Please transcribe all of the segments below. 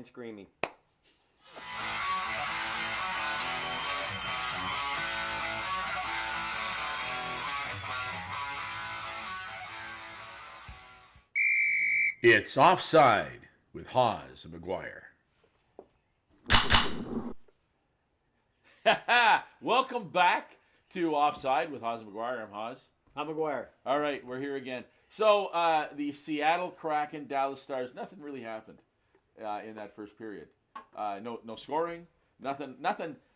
and screaming. It's Offside with Hawes and McGuire. Welcome back to Offside with Hawes and McGuire. I'm Hawes. I'm McGuire. All right, we're here again. So the Seattle Kraken, Dallas Stars, nothing really happened in that first period. No scoring, nothing.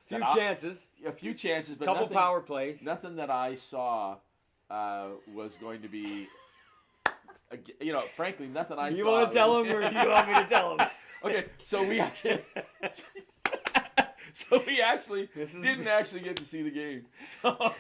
Chances. A few chances, but couple nothing, power plays. Nothing that I saw was going to be. Frankly, nothing I saw. You want to tell him, or do you want me to tell him? Okay, so we actually didn't actually get to see the game. So,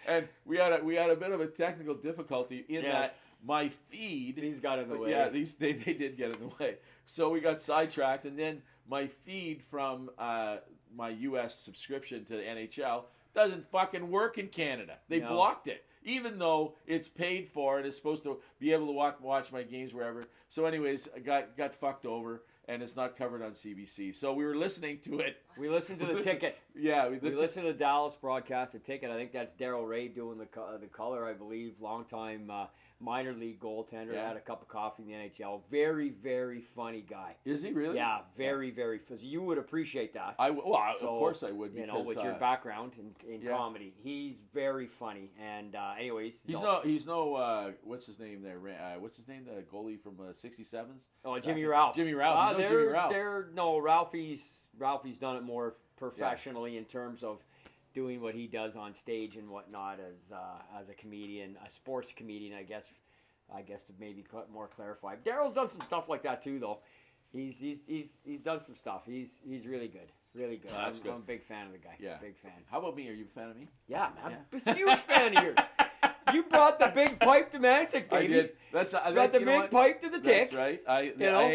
and we had a bit of a technical difficulty in that my feed. These got in the way. Yeah, they did get in the way. So we got sidetracked, and then my feed from my U.S. subscription to the NHL doesn't fucking work in Canada. They blocked it. Even though it's paid for and it's supposed to be able to watch my games wherever. So anyways, I got fucked over, and it's not covered on CBC. So we were listening to it. We listened to the ticket. Yeah. We listened to the Dallas broadcast, the ticket. I think that's Daryl Ray doing the color, I believe. Long-time minor league goaltender. Yeah. Had a cup of coffee in the NHL. Very, very funny guy. Is he really? Yeah, very, very funny. You would appreciate that. Of course I would. Because, with your background in comedy. He's very funny. And anyways. He's no what's his name there? What's his name? The goalie from 67s? Oh, Jimmy Ralph. Jimmy Ralph. Jimmy Ralph. Ralphie's done it more professionally in terms of doing what he does on stage and whatnot as a comedian, a sports comedian, I guess to maybe more clarify. Daryl's done some stuff like that too, though. He's done some stuff. He's really good. Really good. That's good. I'm a big fan of the guy. Yeah. Big fan. How about me? Are you a fan of me? Yeah, man. I'm a huge fan of yours. You brought the big pipe to Mantic, baby. I did. That's brought the big pipe to the tick. That's right. I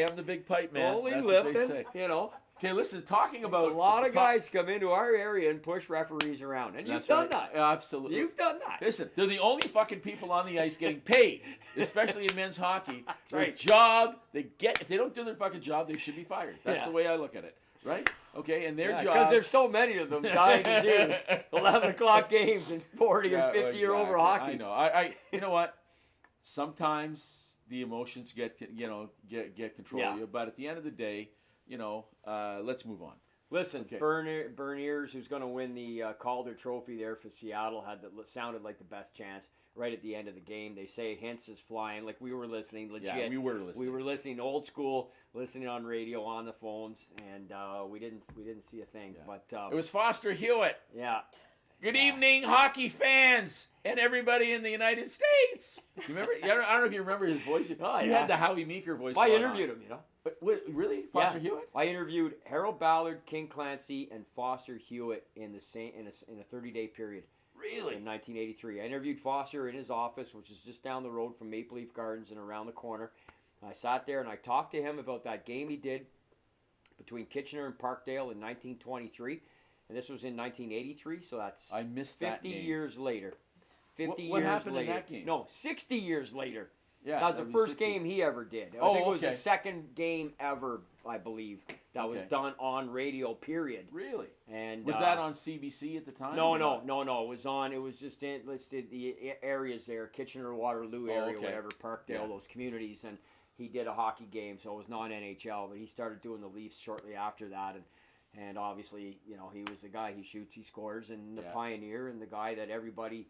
am the big pipe man. Only That's lifting, what they say. Okay, listen, talking about... a lot of guys come into our area and push referees around. And you've done that. Absolutely. You've done that. Listen, they're the only fucking people on the ice getting paid, especially in men's hockey. That's Their right. job, if they don't do their fucking job, they should be fired. That's the way I look at it. Right? Okay, and their job... Because there's so many of them dying to do 11 o'clock games and 40 and 50 or over hockey. I know. You know what? Sometimes the emotions get control of you, but at the end of the day, let's move on. Listen, okay. Berniers, who's going to win the Calder Trophy there for Seattle, sounded like the best chance right at the end of the game. They say Hintz is flying. Like, we were listening, legit. Yeah, we were listening. We were listening old school, listening on radio, on the phones, and we didn't see a thing. Yeah. But it was Foster Hewitt. Yeah. Good evening, hockey fans and everybody in the United States. You remember? I don't know if you remember his voice. He had the Howie Meeker voice. I interviewed him, Really? Foster Hewitt? I interviewed Harold Ballard, King Clancy, and Foster Hewitt in a 30-day period. Really? In 1983. I interviewed Foster in his office, which is just down the road from Maple Leaf Gardens and around the corner. I sat there and I talked to him about that game he did between Kitchener and Parkdale in 1923. And this was in 1983, so that's I missed 50 years later. 50 years what happened later. In that game? No, 60 years later. Yeah, that was the first game he ever did. I think it was the second game ever, I believe, that was done on radio, period. Really? And was that on CBC at the time? No. It was just listed the areas there, Kitchener, Waterloo area, whatever, Parkdale, those communities, and he did a hockey game, so it was non-NHL, but he started doing the Leafs shortly after that, and obviously, he was the guy, he shoots, he scores, and the pioneer, and the guy that everybody...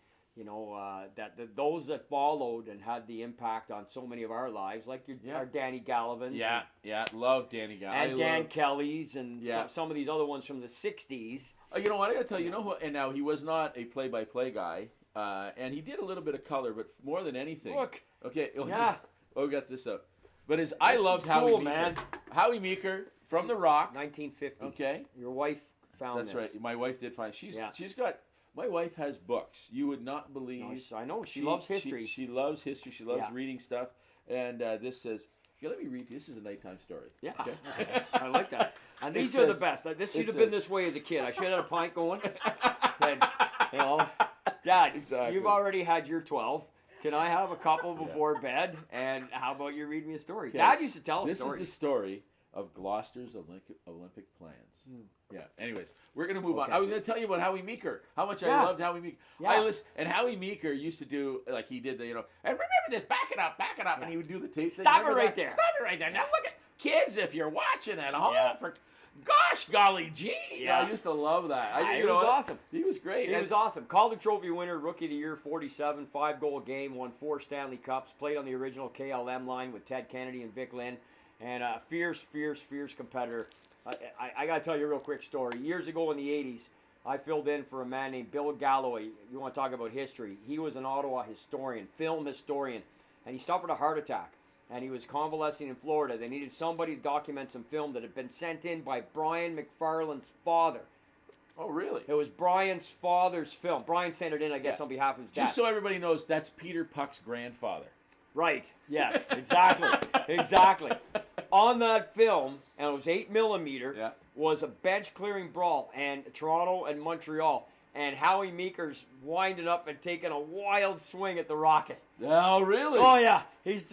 those that followed and had the impact on so many of our lives, like our Danny Gallivan's. Love Danny Gallivan. And Dan Kelly's and some of these other ones from the 60s. You know what, I got to tell you, and now he was not a play-by-play guy, and he did a little bit of color, but more than anything. Look. Okay. We got this up. But I loved Howie Meeker. Man. Howie Meeker from The Rock. 1950. Okay. Your wife found this. That's right. My wife did find. She's got. My wife has books. You would not believe. No, I know. She loves history. She loves history. She loves reading stuff. And this says, let me read. This is a nighttime story. Yeah. Okay? I like that. And these are the best. This should have been this way as a kid. I should have had a pint going. Said, Dad, you've already had your 12. Can I have a couple before bed? And how about you read me a story? Okay. Dad used to tell a story. This is the story of Gloucester's Olympic plans. Yeah. Anyways, we're gonna move on. Okay. I was gonna tell you about Howie Meeker. How much I Yeah. loved Howie Meeker. Yeah. And Howie Meeker used to do like he did the and remember this, back it up, and he would do the tape. Stop it right there. Stop it right there. Now look at kids if you're watching at home. Yeah. For gosh golly gee. Yeah. I used to love that. He was awesome. He was great. He was awesome. Calder Trophy winner, Rookie of the Year, 47, 5-goal game, won 4 Stanley Cups, played on the original KLM line with Ted Kennedy and Vic Lynn, and a fierce competitor. I got to tell you a real quick story. Years ago in the 80s, I filled in for a man named Bill Galloway. You want to talk about history. He was an Ottawa historian, film historian, and he suffered a heart attack. And he was convalescing in Florida. They needed somebody to document some film that had been sent in by Brian McFarlane's father. Oh, really? It was Brian's father's film. Brian sent it in, I guess, on behalf of his dad. Just so everybody knows, that's Peter Puck's grandfather. Right. Yes, exactly. Exactly. On that film, and it was 8mm, was a bench clearing brawl, and Toronto and Montreal. And Howie Meeker's winding up and taking a wild swing at the Rocket. Oh, really? Oh, yeah. He's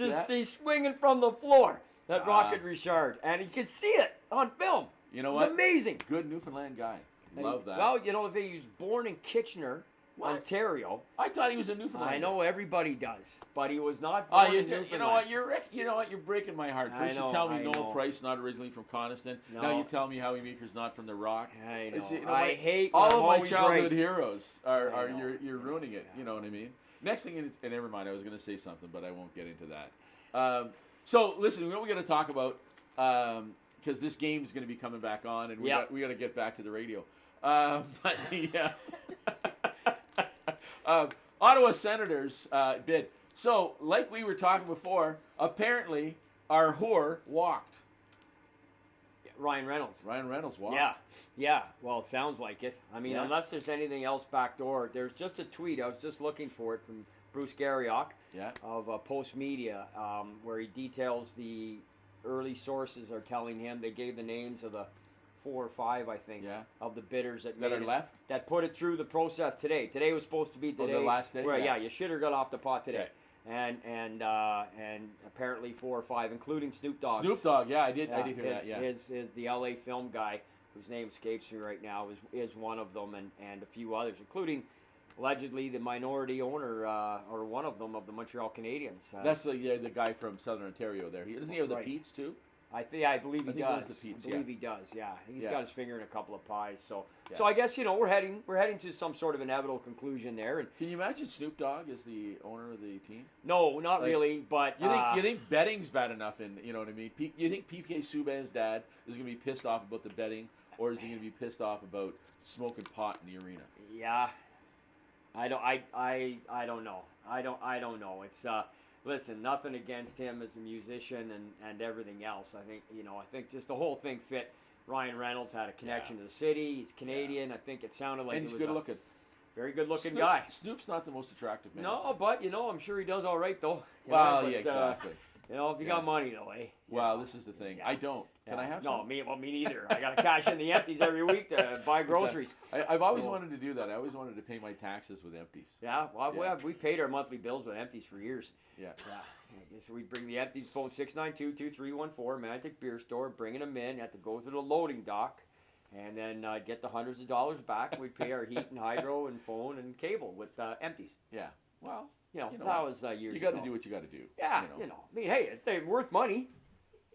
swinging from the floor, that Rocket Richard. And you can see it on film. You know It's what? amazing. Good Newfoundland guy. Love that. Well, you know, he was born in Kitchener, Ontario. I thought he was a Newfoundland. I know everybody does, but he was not born in Newfoundland. You know what? You're breaking my heart. First you tell me Noel Price not originally from Coniston. No. Now you tell me Howie Meeker's not from the Rock. I know. It's, I hate all when of I'm my always childhood right. heroes are I know. you're ruining it. Yeah. You know what I mean? Next thing, and never mind. I was going to say something, but I won't get into that. So listen, what we're going to talk about because this game is going to be coming back on, and we got to get back to the radio. But yeah. Ottawa Senators bid. So, like we were talking before, apparently our whore walked. Ryan Reynolds. Ryan Reynolds walked. Yeah. Well, it sounds like it. I mean, Yeah. unless there's anything else backdoor. There's just a tweet. I was just looking for it from Bruce Garriock of Post Media, where he details the early sources are telling him they gave the names of the 4 or 5, I think, of the bidders that are left, that put it through the process today. Today was supposed to be the the last day. Where, you should have got off the pot today. And apparently 4 or 5, including Snoop Dogg. Snoop Dogg, I did hear that. Yeah, is the LA film guy whose name escapes me right now is one of them, and a few others, including allegedly the minority owner or one of them of the Montreal Canadiens. That's the guy from Southern Ontario. There, doesn't he have the Pete's too? I believe he does. Pete's, I believe he does. Yeah, he's got his finger in a couple of pies. So I guess we're heading to some sort of inevitable conclusion there. And can you imagine Snoop Dogg as the owner of the team? No, not really. But you think betting's bad enough? And you know what I mean? You think PK Subban's dad is going to be pissed off about the betting, or is he going to be pissed off about smoking pot in the arena? Yeah, I don't know. I don't know. It's listen, nothing against him as a musician and everything else. I think just the whole thing fit. Ryan Reynolds had a connection to the city. He's Canadian. I think it sounded like and he's good looking. Very good looking guy. Snoop's not the most attractive man. No, but I'm sure he does all right though. Exactly. If you got money though, eh? Well, this is the thing. I don't. Can I have some? No, me neither. I got to cash in the empties every week to buy groceries. I've always wanted to do that. I always wanted to pay my taxes with empties. Yeah, well, we paid our monthly bills with empties for years. Yeah. Just we bring the empties, phone 692-2314, Mantic Beer Store, bringing them in. Had to go through the loading dock, and then get the hundreds of dollars back. We'd pay our heat and hydro and phone and cable with empties. Yeah. Well, that was years ago. You got to do what you got to do. Yeah. I mean, hey, it's worth money.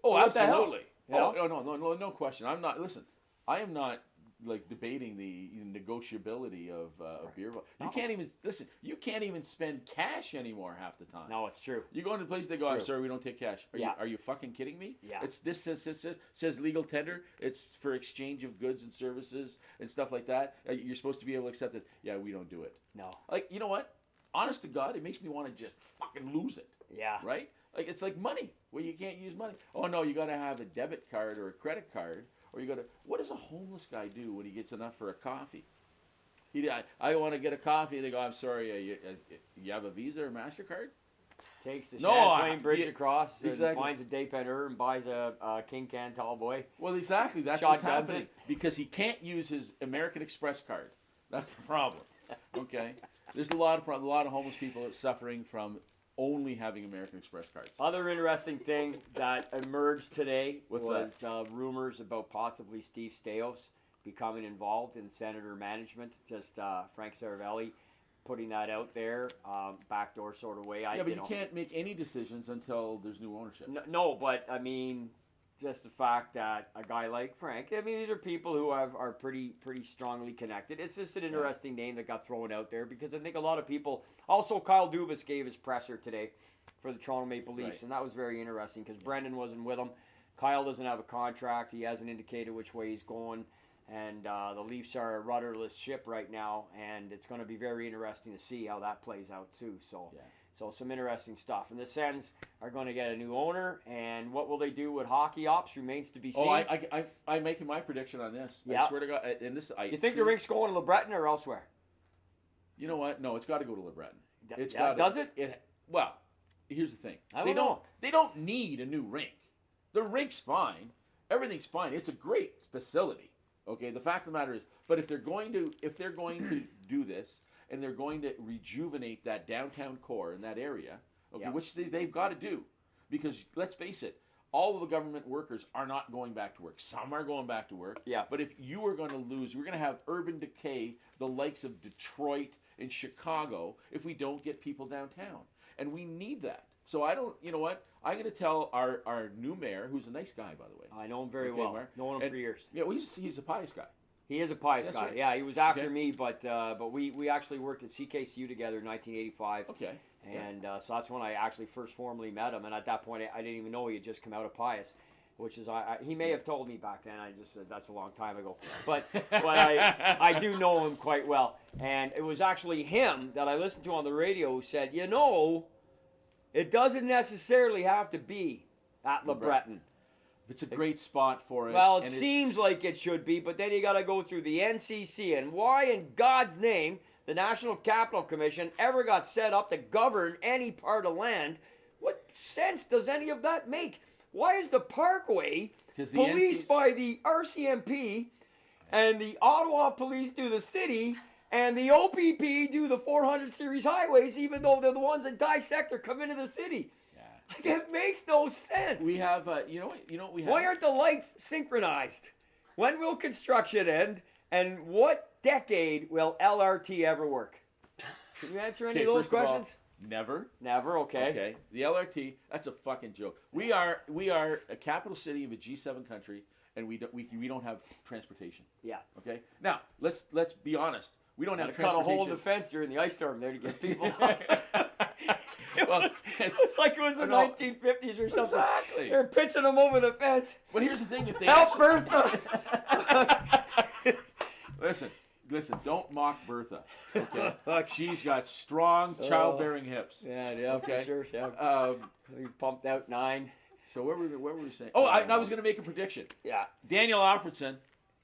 Oh, absolutely. Oh, no question. I'm not. Listen, I am not like debating the negotiability of beer. You can't even listen. You can't even spend cash anymore half the time. No, it's true. You go into a place, they go, "I'm sorry, we don't take cash." Are you fucking kidding me? Yeah. This says legal tender. It's for exchange of goods and services and stuff like that. You're supposed to be able to accept it. Yeah, we don't do it. No. Like, you know what? Honest to God, it makes me want to just fucking lose it. Yeah. Right? Like, it's like money, where you can't use money. Oh, no, you got to have a debit card or a credit card, or you got to... What does a homeless guy do when he gets enough for a coffee? I want to get a coffee. They go, I'm sorry, you have a Visa or MasterCard? Takes the Champlain Bridge across, exactly. And finds a dépanneur and buys a King Can tall boy. Well, exactly. That's what's happening. Because he can't use his American Express card. That's the problem. Okay? There's a lot of homeless people suffering from only having American Express cards. Other interesting thing that emerged today was rumors about possibly Steve Staios becoming involved in Senator management. Just Frank Saravelli putting that out there, backdoor sort of way. But you can't make any decisions until there's new ownership. No, but I mean, just the fact that a guy like Frank, I mean, these are people who are pretty strongly connected. It's just an interesting name that got thrown out there because I think a lot of people. Also, Kyle Dubas gave his presser today for the Toronto Maple Leafs, and that was very interesting because Brendan wasn't with him. Kyle doesn't have a contract. He hasn't indicated which way he's going. And the Leafs are a rudderless ship right now, and it's going to be very interesting to see how that plays out too. So some interesting stuff. And the Sens are going to get a new owner, and what will they do with hockey ops remains to be seen. Oh, I'm making my prediction on this. I swear to God. And this, you think the rink's going to LeBreton or elsewhere? You know what? No, it's got to go to LeBreton. Does it? Well, here's the thing. They don't need a new rink. The rink's fine. Everything's fine. It's a great facility. Okay, the fact of the matter is, but if they're going to do this and they're going to rejuvenate that downtown core in that area, which they've got to do, because let's face it, all of the government workers are not going back to work. Some are going back to work. Yeah. But if you are going to lose, we're going to have urban decay, the likes of Detroit and Chicago, if we don't get people downtown, and we need that. So I don't, you know what? I'm going to tell our new mayor, who's a nice guy, by the way. I know him very well. Known him for years. Yeah, well, he's a pious guy. He is a pious guy. Right. Yeah, he was after me, but we actually worked at CKCU together in 1985. Okay. And so that's when I actually first formally met him. And at that point, I didn't even know he had just come out of pious, which is he may have told me back then. I just said that's a long time ago. But I do know him quite well. And it was actually him that I listened to on the radio who said, it doesn't necessarily have to be at LeBreton. It's a great spot for it. Well, it seems like it should be, but then you got to go through the NCC. And why in God's name the National Capital Commission ever got set up to govern any part of land? What sense does any of that make? Why is the Parkway policed by the RCMP and the Ottawa Police do the city and the OPP do the 400 series highways, even though they're the ones that dissect or come into the city? Like, it makes no sense. We have, you know what we have? Why aren't the lights synchronized? When will construction end? And what decade will LRT ever work? Can you answer any of those questions? Never. Never, okay. Okay. The LRT, that's a fucking joke. We are a capital city of a G7 country, and we don't have transportation. Yeah. Okay. Now let's be honest. We don't have transportation. Cut a hole in the fence during the ice storm there to get people out. It was like it was the 1950s or something. Exactly. They're pitching them over the fence. But here's the thing: if they help Bertha. Listen, don't mock Bertha. Okay, she's got strong childbearing hips. Yeah, okay. For sure. Yeah. We pumped out 9. So what were we saying? Oh, I was going to make a prediction. Yeah. Daniel Alfredson.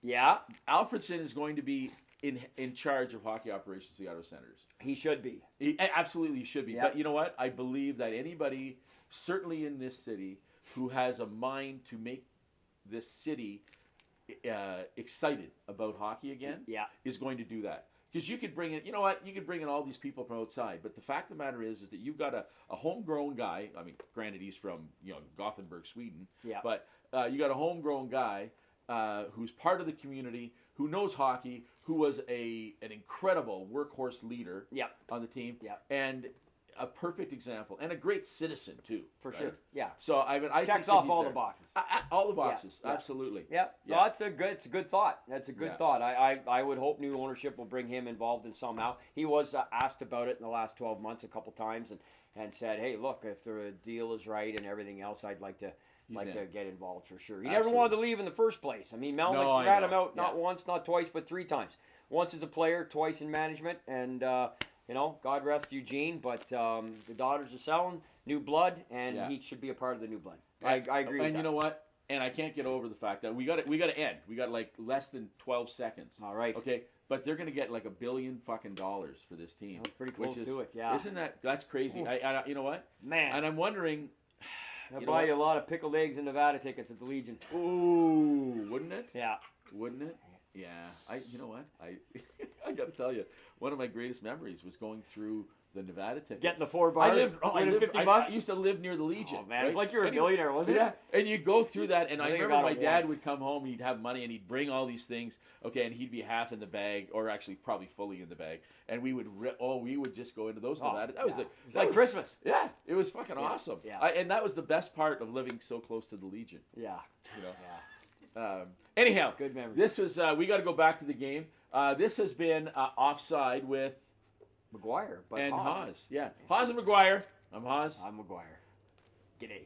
Yeah. Alfredson is going to be in charge of hockey operations of the Ottawa Senators. He should be. He absolutely should be. Yep. But you know what? I believe that anybody, certainly in this city, who has a mind to make this city excited about hockey again, is going to do that. Because you could bring in, you know what? You could bring in all these people from outside. But the fact of the matter is that you've got a homegrown guy. I mean, granted, he's from Gothenburg, Sweden. Yeah. But you got a homegrown guy who's part of the community, who knows hockey, who was an incredible workhorse leader on the team, and a perfect example, and a great citizen too. For sure, yeah. So I checks off all the boxes. All the boxes, absolutely. Yeah, no, it's a good thought. That's a good thought. I would hope new ownership will bring him involved in somehow. He was asked about it in the last 12 months a couple times, and said, hey, look, if the deal is right and everything else, I'd like to get involved for sure. He never wanted to leave in the first place. I mean, Melnick ran him out not once, not twice, but 3 times. Once as a player, twice in management, and God rest Eugene. But the daughters are selling new blood, and he should be a part of the new blood. I agree with that. And you know what? And I can't get over the fact that we got to end. We got like less than 12 seconds. All right. Okay. But they're going to get like $1 billion fucking for this team. That's pretty close to it. Yeah. Isn't that's crazy? I you know what? Man. And I'm wondering. I'll buy you a lot of pickled eggs and Nevada tickets at the Legion. Ooh, wouldn't it? Yeah. Wouldn't it? Yeah. You know what? I got to tell you, one of my greatest memories was going through the Nevada tickets. Getting the 4 bars, winning $50. I used to live near the Legion. Oh, man, right? it's like you're a millionaire, wasn't it? Yeah, and you go through that, and I think I remember got my it dad once. would come home, he'd have money, and he'd bring all these things, okay, and he'd be half in the bag, or actually probably fully in the bag, and we would just go into those Nevada. That was It's like Christmas. Yeah, it was fucking awesome. Yeah. And that was the best part of living so close to the Legion. Yeah. You know. Yeah. Anyhow, Good memories. this was we got to go back to the game. This has been Offside with McGuire. But and Haas. Haas. Yeah, Haas and McGuire. I'm Haas. I'm McGuire. G'day.